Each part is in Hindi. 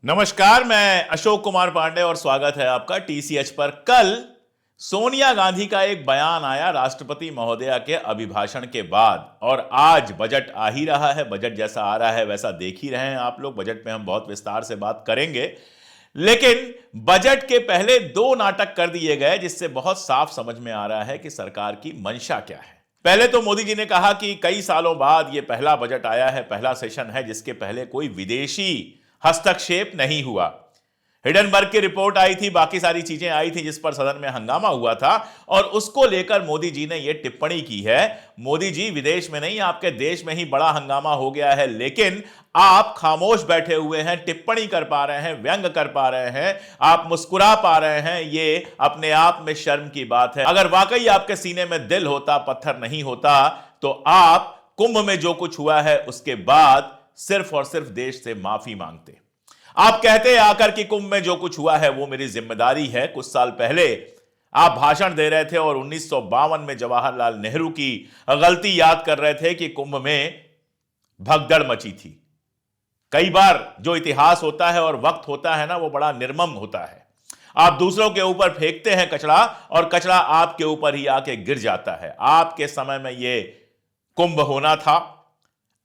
नमस्कार, मैं अशोक कुमार पांडे और स्वागत है आपका टीसीएच पर। कल सोनिया गांधी का एक बयान आया राष्ट्रपति महोदया के अभिभाषण के बाद, और आज बजट आ ही रहा है। बजट जैसा आ रहा है वैसा देख ही रहे हैं आप लोग। बजट में हम बहुत विस्तार से बात करेंगे, लेकिन बजट के पहले दो नाटक कर दिए गए जिससे बहुत साफ समझ में आ रहा है कि सरकार की मंशा क्या है। पहले तो मोदी जी ने कहा कि कई सालों बाद यह पहला बजट आया है, पहला सेशन है जिसके पहले कोई विदेशी हस्तक्षेप नहीं हुआ। हिडनबर्ग की रिपोर्ट आई थी, बाकी सारी चीजें आई थी जिस पर सदन में हंगामा हुआ था, और उसको लेकर मोदी जी ने यह टिप्पणी की है। मोदी जी, विदेश में नहीं, आपके देश में ही बड़ा हंगामा हो गया है, लेकिन आप खामोश बैठे हुए हैं, टिप्पणी कर पा रहे हैं, व्यंग कर पा रहे हैं, आप मुस्कुरा पा रहे हैं। ये अपने आप में शर्म की बात है। अगर वाकई आपके सीने में दिल होता, पत्थर नहीं होता, तो आप कुंभ में जो कुछ हुआ है उसके बाद सिर्फ और सिर्फ देश से माफी मांगते। आप कहते आकर कि कुंभ में जो कुछ हुआ है वो मेरी जिम्मेदारी है। कुछ साल पहले आप भाषण दे रहे थे और 1952 में जवाहरलाल नेहरू की गलती याद कर रहे थे कि कुंभ में भगदड़ मची थी। कई बार जो इतिहास होता है और वक्त होता है ना, वो बड़ा निर्मम होता है। आप दूसरों के ऊपर फेंकते हैं कचरा, और कचरा आपके ऊपर ही आके गिर जाता है। आपके समय में यह कुंभ होना था।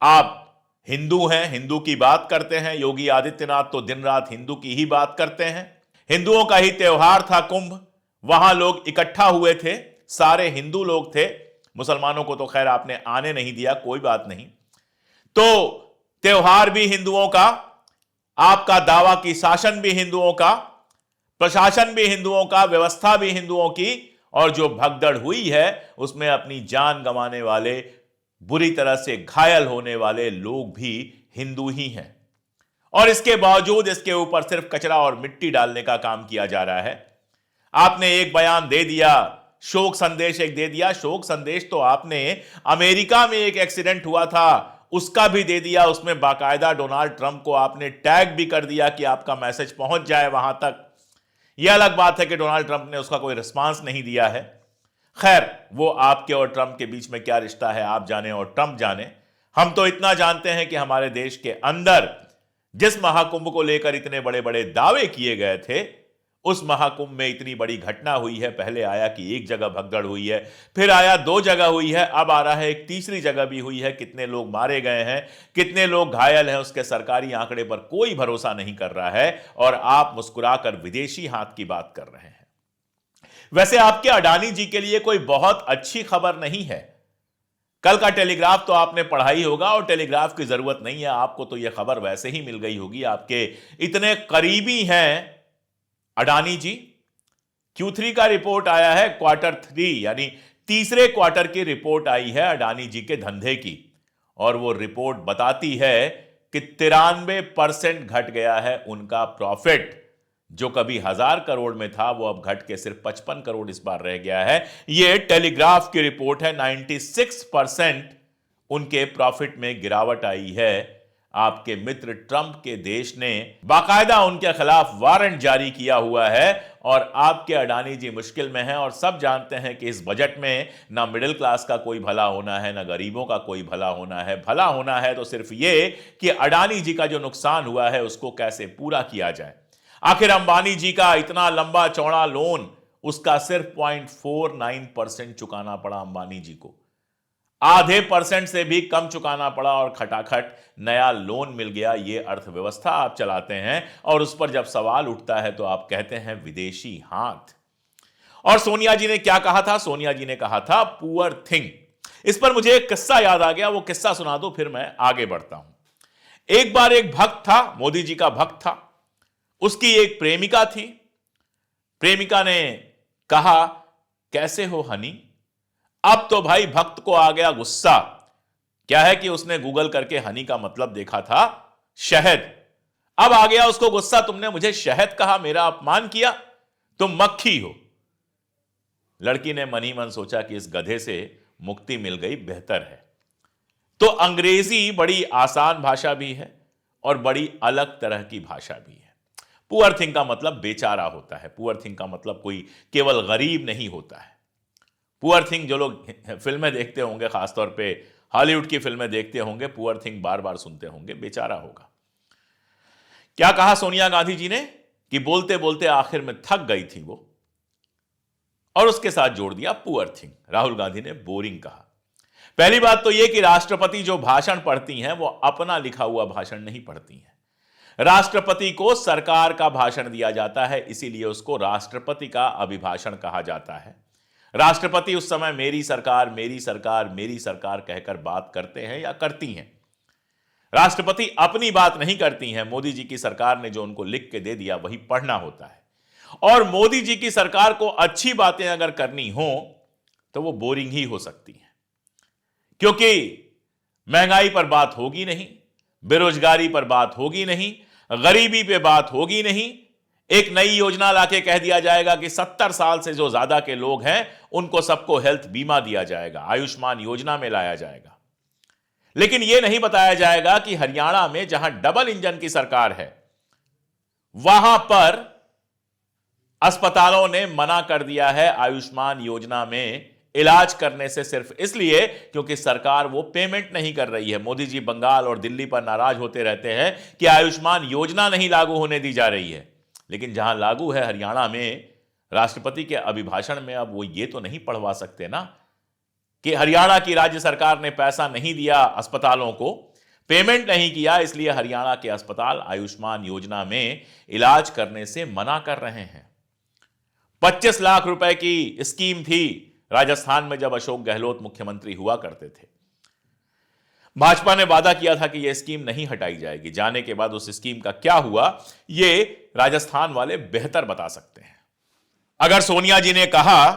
आप हिंदू हैं, हिंदू की बात करते हैं। योगी आदित्यनाथ तो दिन रात हिंदू की ही बात करते हैं। हिंदुओं का ही त्योहार था कुंभ, वहां लोग इकट्ठा हुए थे, सारे हिंदू लोग थे। मुसलमानों को तो खैर आपने आने नहीं दिया, कोई बात नहीं। तो त्योहार भी हिंदुओं का, आपका दावा की शासन भी हिंदुओं का, प्रशासन भी हिंदुओं का, व्यवस्था भी हिंदुओं की, और जो भगदड़ हुई है उसमें अपनी जान गंवाने वाले, बुरी तरह से घायल होने वाले लोग भी हिंदू ही हैं। और इसके बावजूद इसके ऊपर सिर्फ कचरा और मिट्टी डालने का काम किया जा रहा है। आपने एक बयान दे दिया, शोक संदेश एक दे दिया। शोक संदेश तो आपने अमेरिका में एक एक्सीडेंट हुआ था उसका भी दे दिया। उसमें बाकायदा डोनाल्ड ट्रंप को आपने टैग भी कर दिया कि आपका मैसेज पहुंच जाए वहां तक। यह अलग बात है कि डोनाल्ड ट्रंप ने उसका कोई रिस्पांस नहीं दिया है। खैर, वो आपके और ट्रंप के बीच में क्या रिश्ता है आप जाने और ट्रंप जाने। हम तो इतना जानते हैं कि हमारे देश के अंदर जिस महाकुंभ को लेकर इतने बड़े बड़े दावे किए गए थे, उस महाकुंभ में इतनी बड़ी घटना हुई है। पहले आया कि एक जगह भगदड़ हुई है, फिर आया दो जगह हुई है, अब आ रहा है एक तीसरी जगह भी हुई है। कितने लोग मारे गए हैं, कितने लोग घायल हैं, उसके सरकारी आंकड़े पर कोई भरोसा नहीं कर रहा है, और आप मुस्कुराकर विदेशी हाथ की बात कर रहे हैं। वैसे आपके अडानी जी के लिए कोई बहुत अच्छी खबर नहीं है। कल का टेलीग्राफ तो आपने पढ़ा ही होगा, और टेलीग्राफ की जरूरत नहीं है आपको, तो यह खबर वैसे ही मिल गई होगी। आपके इतने करीबी हैं अडानी जी। Q3 का रिपोर्ट आया है, Q3 यानी तीसरे क्वार्टर की रिपोर्ट आई है अडानी जी के धंधे की, और वो रिपोर्ट बताती है कि 93% घट गया है उनका प्रॉफिट। जो कभी 1000 करोड़ में था वो अब घट के सिर्फ 55 करोड़ इस बार रह गया है। ये टेलीग्राफ की रिपोर्ट है। 96% उनके प्रॉफिट में गिरावट आई है। आपके मित्र ट्रंप के देश ने बाकायदा उनके खिलाफ वारंट जारी किया हुआ है, और आपके अडानी जी मुश्किल में हैं। और सब जानते हैं कि इस बजट में ना मिडिल क्लास का कोई भला होना है, ना गरीबों का कोई भला होना है। भला होना है तो सिर्फ ये कि अडानी जी का जो नुकसान हुआ है उसको कैसे पूरा किया जाए। आखिर अंबानी जी का इतना लंबा चौड़ा लोन, उसका सिर्फ 0.49% चुकाना पड़ा अंबानी जी को। आधे % से भी कम चुकाना पड़ा, और खटाखट नया लोन मिल गया। ये अर्थव्यवस्था आप चलाते हैं, और उस पर जब सवाल उठता है तो आप कहते हैं विदेशी हाथ। और सोनिया जी ने क्या कहा था? सोनिया जी ने कहा था पुअर थिंग। इस पर मुझे एक किस्सा याद आ गया, वो किस्सा सुना दो फिर मैं आगे बढ़ता हूं। एक बार एक भक्त था, मोदी जी का भक्त था। उसकी एक प्रेमिका थी। प्रेमिका ने कहा, कैसे हो हनी? अब तो भाई भक्त को आ गया गुस्सा। क्या है कि उसने गूगल करके हनी का मतलब देखा था शहद। अब आ गया उसको गुस्सा, तुमने मुझे शहद कहा, मेरा अपमान किया, तुम मक्खी हो। लड़की ने मन ही मन सोचा कि इस गधे से मुक्ति मिल गई, बेहतर है। तो अंग्रेजी बड़ी आसान भाषा भी है और बड़ी अलग तरह की भाषा भी है। पुअर थिंग का मतलब बेचारा होता है। पुअर थिंग का मतलब कोई केवल गरीब नहीं होता है। पुअर थिंग, जो लोग फिल्में देखते होंगे, खासतौर पे हॉलीवुड की फिल्में देखते होंगे, पुअर थिंग बार बार सुनते होंगे, बेचारा होगा। क्या कहा सोनिया गांधी जी ने कि बोलते बोलते आखिर में थक गई थी वो, और उसके साथ जोड़ दिया पुअर थिंग। राहुल गांधी ने बोरिंग कहा। पहली बात तो यह कि राष्ट्रपति जो भाषण पढ़ती हैं वो अपना लिखा हुआ भाषण नहीं पढ़ती हैं। राष्ट्रपति को सरकार का भाषण दिया जाता है, इसीलिए उसको राष्ट्रपति का अभिभाषण कहा जाता है। राष्ट्रपति उस समय मेरी सरकार मेरी सरकार मेरी सरकार कहकर बात करते हैं या करती हैं। राष्ट्रपति अपनी बात नहीं करती हैं। मोदी जी की सरकार ने जो उनको लिख के दे दिया वही पढ़ना होता है। और मोदी जी की सरकार को अच्छी बातें अगर करनी हो तो वो बोरिंग ही हो सकती हैं, क्योंकि महंगाई पर बात होगी नहीं, बेरोजगारी पर बात होगी नहीं, गरीबी पे बात होगी नहीं। एक नई योजना लाके कह दिया जाएगा कि 70 साल से जो ज्यादा के लोग हैं उनको सबको हेल्थ बीमा दिया जाएगा, आयुष्मान योजना में लाया जाएगा। लेकिन यह नहीं बताया जाएगा कि हरियाणा में जहां डबल इंजन की सरकार है वहां पर अस्पतालों ने मना कर दिया है आयुष्मान योजना में इलाज करने से, सिर्फ इसलिए क्योंकि सरकार वो पेमेंट नहीं कर रही है। मोदी जी बंगाल और दिल्ली पर नाराज होते रहते हैं कि आयुष्मान योजना नहीं लागू होने दी जा रही है, लेकिन जहां लागू है हरियाणा में, राष्ट्रपति के अभिभाषण में अब वो ये तो नहीं पढ़वा सकते ना कि हरियाणा की राज्य सरकार ने पैसा नहीं दिया अस्पतालों को, पेमेंट नहीं किया, इसलिए हरियाणा के अस्पताल आयुष्मान योजना में इलाज करने से मना कर रहे हैं। 25 लाख रुपए की स्कीम थी राजस्थान में जब अशोक गहलोत मुख्यमंत्री हुआ करते थे। भाजपा ने वादा किया था कि यह स्कीम नहीं हटाई जाएगी। जाने के बाद उस स्कीम का क्या हुआ ये राजस्थान वाले बेहतर बता सकते हैं। अगर सोनिया जी ने कहा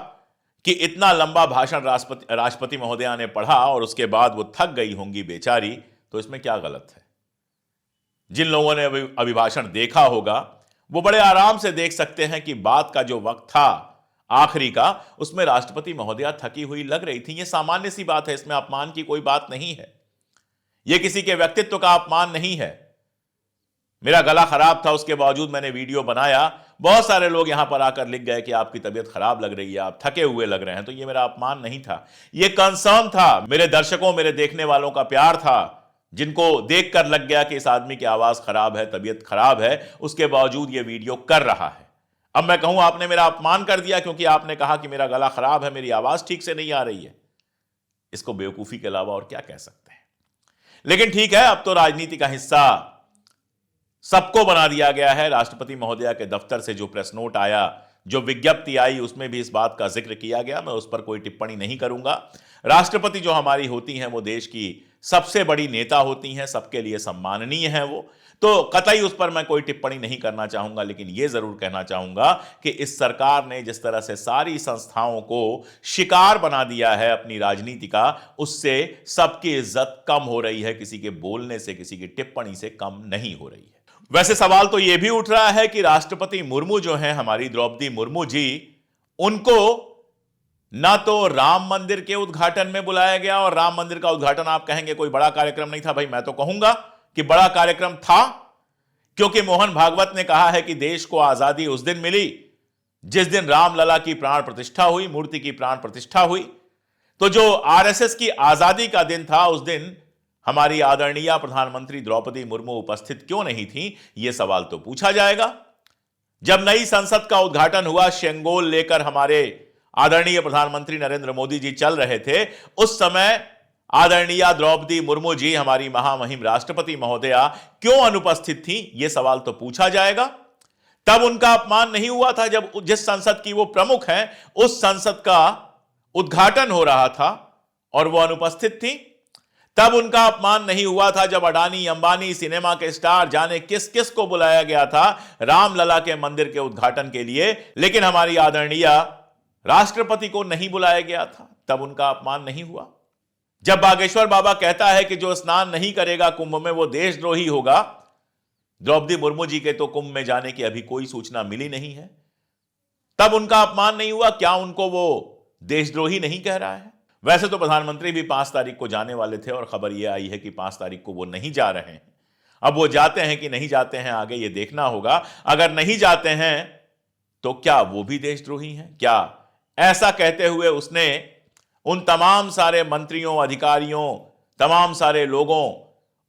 कि इतना लंबा भाषण राष्ट्रपति महोदया ने पढ़ा और उसके बाद वो थक गई होंगी बेचारी, तो इसमें क्या गलत है? जिन लोगों ने अभिभाषण देखा होगा वो बड़े आराम से देख सकते हैं कि बात का जो वक्त था आखिरी का, उसमें राष्ट्रपति महोदया थकी हुई लग रही थी। यह सामान्य सी बात है, इसमें अपमान की कोई बात नहीं है, यह किसी के व्यक्तित्व का अपमान नहीं है। मेरा गला खराब था, उसके बावजूद मैंने वीडियो बनाया। बहुत सारे लोग यहां पर आकर लिख गए कि आपकी तबीयत खराब लग रही है, आप थके हुए लग रहे हैं। तो यह मेरा अपमान नहीं था, यह कंसर्न था, मेरे दर्शकों मेरे देखने वालों का प्यार था, जिनको देखकर लग गया कि इस आदमी की आवाज खराब है, तबीयत खराब है, उसके बावजूद यह वीडियो कर रहा है। अब मैं कहूं आपने मेरा अपमान कर दिया क्योंकि आपने कहा कि मेरा गला खराब है, मेरी आवाज ठीक से नहीं आ रही है, इसको बेवकूफी के अलावा और क्या कह सकते हैं। लेकिन ठीक है, अब तो राजनीति का हिस्सा सबको बना दिया गया है। राष्ट्रपति महोदया के दफ्तर से जो प्रेस नोट आया, जो विज्ञप्ति आई, उसमें भी इस बात का जिक्र किया गया। मैं उस पर कोई टिप्पणी नहीं करूंगा। राष्ट्रपति जो हमारी होती हैं वो देश की सबसे बड़ी नेता होती हैं, सबके लिए सम्माननीय है वो, तो कतई उस पर मैं कोई टिप्पणी नहीं करना चाहूंगा। लेकिन यह जरूर कहना चाहूंगा कि इस सरकार ने जिस तरह से सारी संस्थाओं को शिकार बना दिया है अपनी राजनीति का, उससे सबकी इज्जत कम हो रही है, किसी के बोलने से, किसी की टिप्पणी से कम नहीं हो रही है। वैसे सवाल तो यह भी उठ रहा है कि राष्ट्रपति मुर्मू जो है, हमारी द्रौपदी मुर्मू जी, उनको ना तो राम मंदिर के उद्घाटन में बुलाया गया, और राम मंदिर का उद्घाटन आप कहेंगे कोई बड़ा कार्यक्रम नहीं था। भाई मैं तो कहूंगा कि बड़ा कार्यक्रम था, क्योंकि मोहन भागवत ने कहा है कि देश को आजादी उस दिन मिली जिस दिन रामलला की प्राण प्रतिष्ठा हुई, मूर्ति की प्राण प्रतिष्ठा हुई। तो जो आरएसएस की आजादी का दिन था, उस दिन हमारी आदरणीय प्रधानमंत्री द्रौपदी मुर्मू उपस्थित क्यों नहीं थी, यह सवाल तो पूछा जाएगा। जब नई संसद का उद्घाटन हुआ, शेंगोल लेकर हमारे आदरणीय प्रधानमंत्री नरेंद्र मोदी जी चल रहे थे, उस समय आदरणीय द्रौपदी मुर्मू जी, हमारी महामहिम राष्ट्रपति महोदया, क्यों अनुपस्थित थी, यह सवाल तो पूछा जाएगा। तब उनका अपमान नहीं हुआ था जब जिस संसद की वो प्रमुख हैं, उस संसद का उद्घाटन हो रहा था और वो अनुपस्थित थी। तब उनका अपमान नहीं हुआ था जब अडानी अंबानी सिनेमा के स्टार, जाने किस किस को बुलाया गया था रामलला के मंदिर के उद्घाटन के लिए, लेकिन हमारी आदरणीय राष्ट्रपति को नहीं बुलाया गया था। तब उनका अपमान नहीं हुआ। जब बागेश्वर बाबा कहता है कि जो स्नान नहीं करेगा कुंभ में वो देशद्रोही होगा, द्रौपदी मुर्मू जी के तो कुंभ में जाने की अभी कोई सूचना मिली नहीं है, तब उनका अपमान नहीं हुआ। क्या उनको वो देशद्रोही नहीं कह रहा है? वैसे तो प्रधानमंत्री भी 5 तारीख को जाने वाले थे और खबर यह आई है कि 5 तारीख को वो नहीं जा रहे हैं। अब वो जाते हैं कि नहीं जाते हैं, आगे ये देखना होगा। अगर नहीं जाते हैं तो क्या वो भी देशद्रोही हैं? क्या ऐसा कहते हुए उसने उन तमाम सारे मंत्रियों, अधिकारियों, तमाम सारे लोगों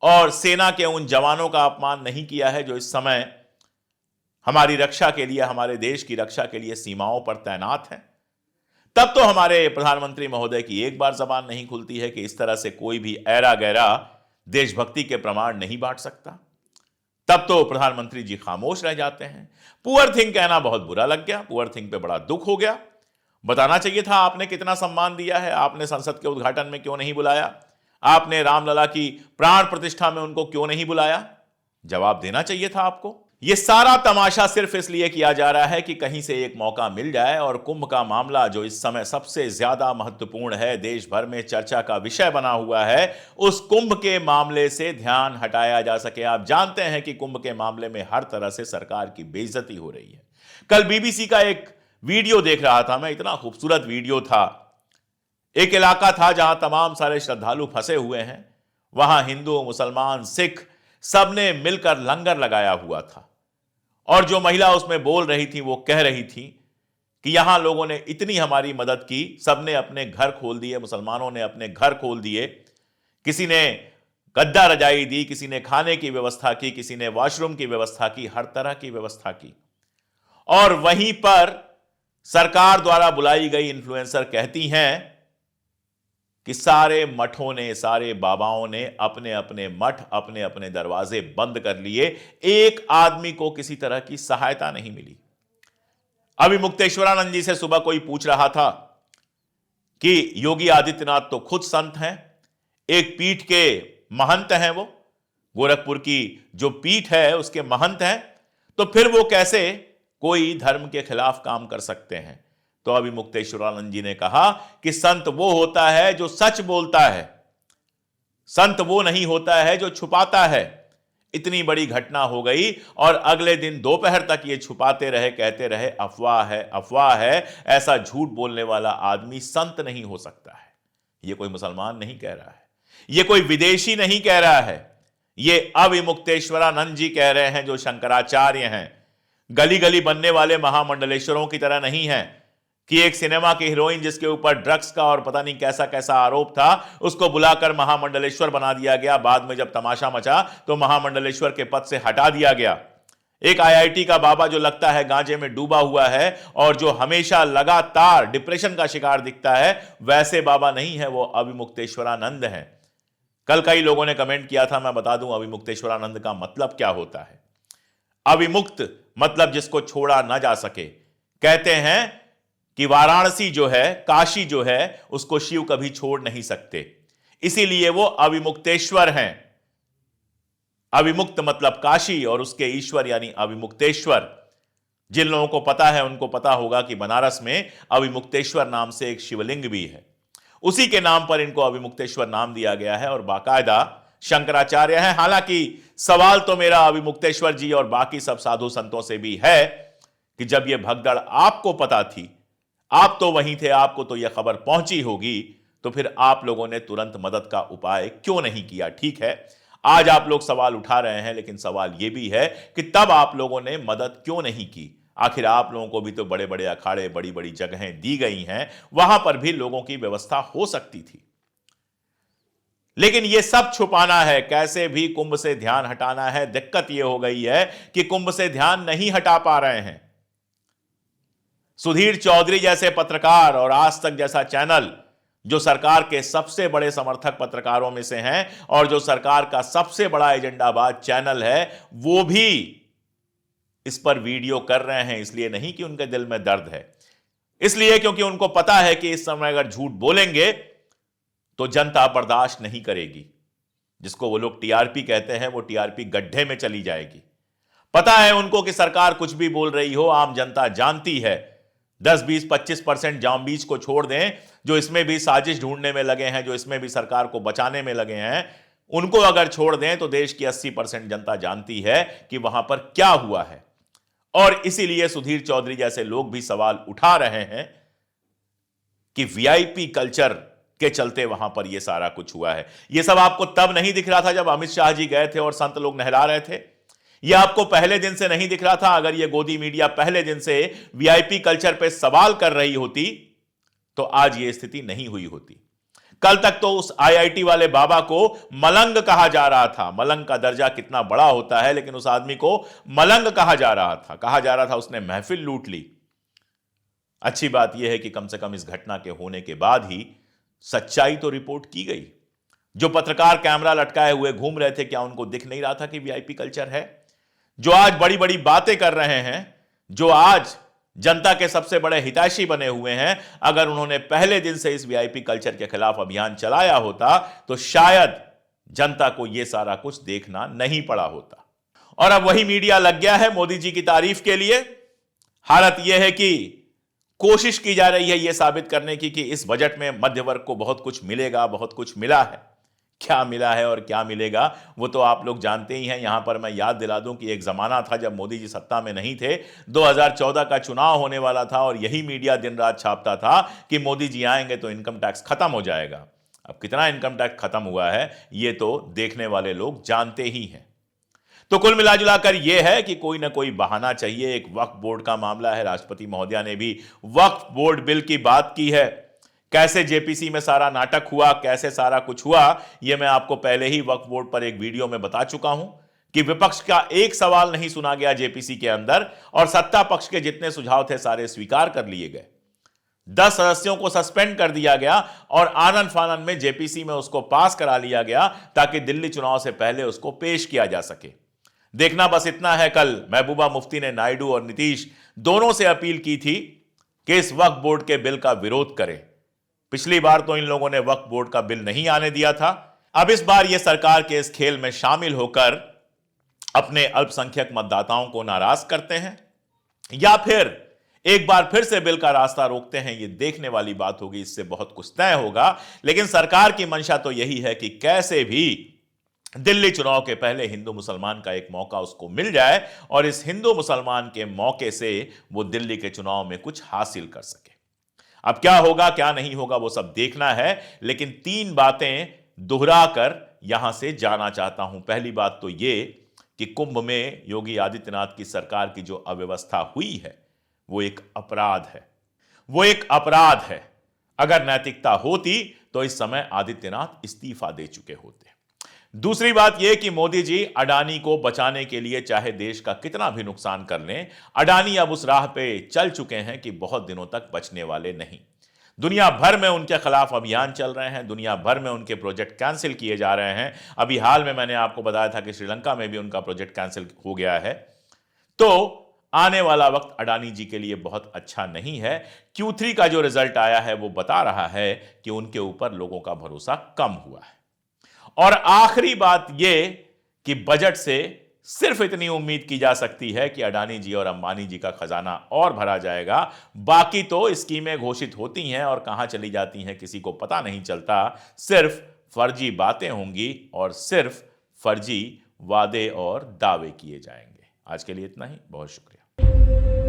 और सेना के उन जवानों का अपमान नहीं किया है जो इस समय हमारी रक्षा के लिए, हमारे देश की रक्षा के लिए सीमाओं पर तैनात हैं, तब तो हमारे प्रधानमंत्री महोदय की एक बार जबान नहीं खुलती है कि इस तरह से कोई भी ऐरा गैरा देशभक्ति के प्रमाण नहीं बांट सकता। तब तो प्रधानमंत्री जी खामोश रह जाते हैं। पुअर थिंग कहना बहुत बुरा लग गया, पुअर थिंग पे बड़ा दुख हो गया। बताना चाहिए था आपने कितना सम्मान दिया है, आपने संसद के उद्घाटन में क्यों नहीं बुलाया, आपने रामलला की प्राण प्रतिष्ठा में उनको क्यों नहीं बुलाया, जवाब देना चाहिए था आपको। यह सारा तमाशा सिर्फ इसलिए किया जा रहा है कि कहीं से एक मौका मिल जाए और कुंभ का मामला, जो इस समय सबसे ज्यादा महत्वपूर्ण है, देश भर में चर्चा का विषय बना हुआ है, उस कुंभ के मामले से ध्यान हटाया जा सके। आप जानते हैं कि कुंभ के मामले में हर तरह से सरकार की बेइज्जती हो रही है। कल बीबीसी का एक वीडियो देख रहा था मैं, इतना खूबसूरत वीडियो था। एक इलाका था जहां तमाम सारे श्रद्धालु फंसे हुए हैं, वहां हिंदू, मुसलमान, सिख सबने मिलकर लंगर लगाया हुआ था, और जो महिला उसमें बोल रही थी वो कह रही थी कि यहां लोगों ने इतनी हमारी मदद की, सबने अपने घर खोल दिए, मुसलमानों ने अपने घर खोल दिए, किसी ने गद्दा रजाई दी, किसी ने खाने की व्यवस्था की, किसी ने वॉशरूम की व्यवस्था की, हर तरह की व्यवस्था की। और वहीं पर सरकार द्वारा बुलाई गई इन्फ्लुएंसर कहती हैं कि सारे मठों ने, सारे बाबाओं ने अपने अपने मठ, अपने अपने दरवाजे बंद कर लिए, एक आदमी को किसी तरह की सहायता नहीं मिली। अभी मुक्तेश्वरानंद जी से सुबह कोई पूछ रहा था कि योगी आदित्यनाथ तो खुद संत हैं, एक पीठ के महंत हैं, वो गोरखपुर की जो पीठ है उसके महंत हैं, तो फिर वो कैसे कोई धर्म के खिलाफ काम कर सकते हैं। तो अभी मुक्तेश्वरानंद जी ने कहा कि संत वो होता है जो सच बोलता है, संत वो नहीं होता है जो छुपाता है। इतनी बड़ी घटना हो गई और अगले दिन दोपहर तक ये छुपाते रहे, कहते रहे अफवाह है, अफवाह है। ऐसा झूठ बोलने वाला आदमी संत नहीं हो सकता है। ये कोई मुसलमान नहीं कह रहा है, ये कोई विदेशी नहीं कह रहा है, ये अभी मुक्तेश्वरानंद जी कह रहे हैं जो शंकराचार्य हैं। गली गली बनने वाले महामंडलेश्वरों की तरह नहीं है कि एक सिनेमा की हीरोइन जिसके ऊपर ड्रग्स का और पता नहीं कैसा कैसा आरोप था, उसको बुलाकर महामंडलेश्वर बना दिया गया। बाद में जब तमाशा मचा तो महामंडलेश्वर के पद से हटा दिया गया। एक आईआईटी का बाबा जो लगता है गांजे में डूबा हुआ है और जो हमेशा लगातार डिप्रेशन का शिकार दिखता है, वैसे बाबा नहीं है, वो अभिमुक्तेश्वरानंद हैं। कल कई लोगों ने कमेंट किया था, मैं बता दूं अभिमुक्तेश्वरानंद का मतलब क्या होता है। अभिमुक्त मतलब जिसको छोड़ा ना जा सके। कहते हैं कि वाराणसी जो है, काशी जो है, उसको शिव कभी छोड़ नहीं सकते, इसीलिए वो अभिमुक्तेश्वर हैं। अभिमुक्त मतलब काशी और उसके ईश्वर यानी अभिमुक्तेश्वर। जिन लोगों को पता है उनको पता होगा कि बनारस में अभिमुक्तेश्वर नाम से एक शिवलिंग भी है, उसी के नाम पर इनको अभिमुक्तेश्वर नाम दिया गया है और बाकायदा शंकराचार्य हैं। हालांकि सवाल तो मेरा अभिमुक्तेश्वर जी और बाकी सब साधु संतों से भी है कि जब यह भगदड़ आपको पता थी, आप तो वहीं थे, आपको तो यह खबर पहुंची होगी, तो फिर आप लोगों ने तुरंत मदद का उपाय क्यों नहीं किया। ठीक है, आज आप लोग सवाल उठा रहे हैं, लेकिन सवाल यह भी है कि तब आप लोगों ने मदद क्यों नहीं की। आखिर आप लोगों को भी तो बड़े बड़े अखाड़े, बड़ी बड़ी जगहें दी गई हैं, वहां पर भी लोगों की व्यवस्था हो सकती थी। लेकिन यह सब छुपाना है, कैसे भी कुंभ से ध्यान हटाना है। दिक्कत यह हो गई है कि कुंभ से ध्यान नहीं हटा पा रहे हैं। सुधीर चौधरी जैसे पत्रकार और आज तक जैसा चैनल, जो सरकार के सबसे बड़े समर्थक पत्रकारों में से हैं और जो सरकार का सबसे बड़ा एजेंडाबाज चैनल है, वो भी इस पर वीडियो कर रहे हैं। इसलिए नहीं कि उनके दिल में दर्द है, इसलिए क्योंकि उनको पता है कि इस समय अगर झूठ बोलेंगे तो जनता बर्दाश्त नहीं करेगी। जिसको वो लोग टीआरपी कहते हैं, वो टीआरपी गड्ढे में चली जाएगी। पता है उनको कि सरकार कुछ भी बोल रही हो, आम जनता जानती है। 10, 20, 25% जामबीज को छोड़ दें, जो इसमें भी साजिश ढूंढने में लगे हैं, जो इसमें भी सरकार को बचाने में लगे हैं, उनको अगर छोड़ दें तो देश की 80% जनता जानती है कि वहां पर क्या हुआ है। और इसीलिए सुधीर चौधरी जैसे लोग भी सवाल उठा रहे हैं कि वीआईपी कल्चर के चलते वहां पर यह सारा कुछ हुआ है। यह सब आपको तब नहीं दिख रहा था जब अमित शाह जी गए थे और संत लोग नहला रहे थे। यह आपको पहले दिन से नहीं दिख रहा था। अगर यह गोदी मीडिया पहले दिन से वीआईपी कल्चर पे सवाल कर रही होती तो आज यह स्थिति नहीं हुई होती। कल तक तो उस आईआईटी वाले बाबा को मलंग कहा जा रहा था। मलंग का दर्जा कितना बड़ा होता है, लेकिन उस आदमी को मलंग कहा जा रहा था उसने महफिल लूट ली। अच्छी बात यह है कि कम से कम इस घटना के होने के बाद ही सच्चाई तो रिपोर्ट की गई। जो पत्रकार कैमरा लटकाए हुए घूम रहे थे, क्या उनको दिख नहीं रहा था कि वीआईपी कल्चर है? जो आज बड़ी बड़ी बातें कर रहे हैं, जो आज जनता के सबसे बड़े हितैषी बने हुए हैं, अगर उन्होंने पहले दिन से इस वीआईपी कल्चर के खिलाफ अभियान चलाया होता तो शायद जनता को यह सारा कुछ देखना नहीं पड़ा होता। और अब वही मीडिया लग गया है मोदी जी की तारीफ के लिए। हालत यह है कि कोशिश की जा रही है यह साबित करने की कि इस बजट में मध्य वर्ग को बहुत कुछ मिलेगा, बहुत कुछ मिला है। क्या मिला है और क्या मिलेगा वो तो आप लोग जानते ही हैं। यहां पर मैं याद दिला दूं कि एक जमाना था जब मोदी जी सत्ता में नहीं थे, 2014 का चुनाव होने वाला था और यही मीडिया दिन रात छापता था कि मोदी जी आएंगे तो इनकम टैक्स खत्म हो जाएगा। अब कितना इनकम टैक्स खत्म हुआ है ये तो देखने वाले लोग जानते ही हैं। तो कुल मिलाजुलाकर यह है कि कोई ना कोई बहाना चाहिए। एक वक्फ बोर्ड का मामला है, राष्ट्रपति महोदया ने भी वक्फ बोर्ड बिल की बात की है। कैसे जेपीसी में सारा नाटक हुआ, कैसे सारा कुछ हुआ, यह मैं आपको पहले ही वक्फ बोर्ड पर एक वीडियो में बता चुका हूं कि विपक्ष का एक सवाल नहीं सुना गया जेपीसी के अंदर और सत्ता पक्ष के जितने सुझाव थे सारे स्वीकार कर लिए गए। 10 सदस्यों को सस्पेंड कर दिया गया और आनन फानन में जेपीसी में उसको पास करा लिया गया ताकि दिल्ली चुनाव से पहले उसको पेश किया जा सके। देखना बस इतना है, कल महबूबा मुफ्ती ने नायडू और नीतीश दोनों से अपील की थी कि इस वक्फ बोर्ड के बिल का विरोध करें। पिछली बार तो इन लोगों ने वक्फ बोर्ड का बिल नहीं आने दिया था। अब इस बार यह सरकार के इस खेल में शामिल होकर अपने अल्पसंख्यक मतदाताओं को नाराज करते हैं या फिर एक बार फिर से बिल का रास्ता रोकते हैं, यह देखने वाली बात होगी। इससे बहुत कुछ तय होगा, लेकिन सरकार की मंशा तो यही है कि कैसे भी दिल्ली चुनाव के पहले हिंदू मुसलमान का एक मौका उसको मिल जाए और इस हिंदू मुसलमान के मौके से वो दिल्ली के चुनाव में कुछ हासिल कर सके। अब क्या होगा क्या नहीं होगा वो सब देखना है, लेकिन 3 बातें दोहरा कर यहां से जाना चाहता हूं। पहली बात तो ये कि कुंभ में योगी आदित्यनाथ की सरकार की जो अव्यवस्था हुई है वो एक अपराध है, वो एक अपराध है। अगर नैतिकता होती तो इस समय आदित्यनाथ इस्तीफा दे चुके होते। दूसरी बात यह कि मोदी जी अडानी को बचाने के लिए चाहे देश का कितना भी नुकसान कर लें, अडानी अब उस राह पे चल चुके हैं कि बहुत दिनों तक बचने वाले नहीं। दुनिया भर में उनके खिलाफ अभियान चल रहे हैं, दुनिया भर में उनके प्रोजेक्ट कैंसिल किए जा रहे हैं। अभी हाल में मैंने आपको बताया था कि श्रीलंका में भी उनका प्रोजेक्ट कैंसिल हो गया है। तो आने वाला वक्त अडानी जी के लिए बहुत अच्छा नहीं है। Q3 का जो रिजल्ट आया है वो बता रहा है कि उनके ऊपर लोगों का भरोसा कम हुआ है। और आखिरी बात यह कि बजट से सिर्फ इतनी उम्मीद की जा सकती है कि अडानी जी और अंबानी जी का खजाना और भरा जाएगा। बाकी तो स्कीमें घोषित होती हैं और कहां चली जाती हैं किसी को पता नहीं चलता। सिर्फ फर्जी बातें होंगी और सिर्फ फर्जी वादे और दावे किए जाएंगे। आज के लिए इतना ही, बहुत शुक्रिया।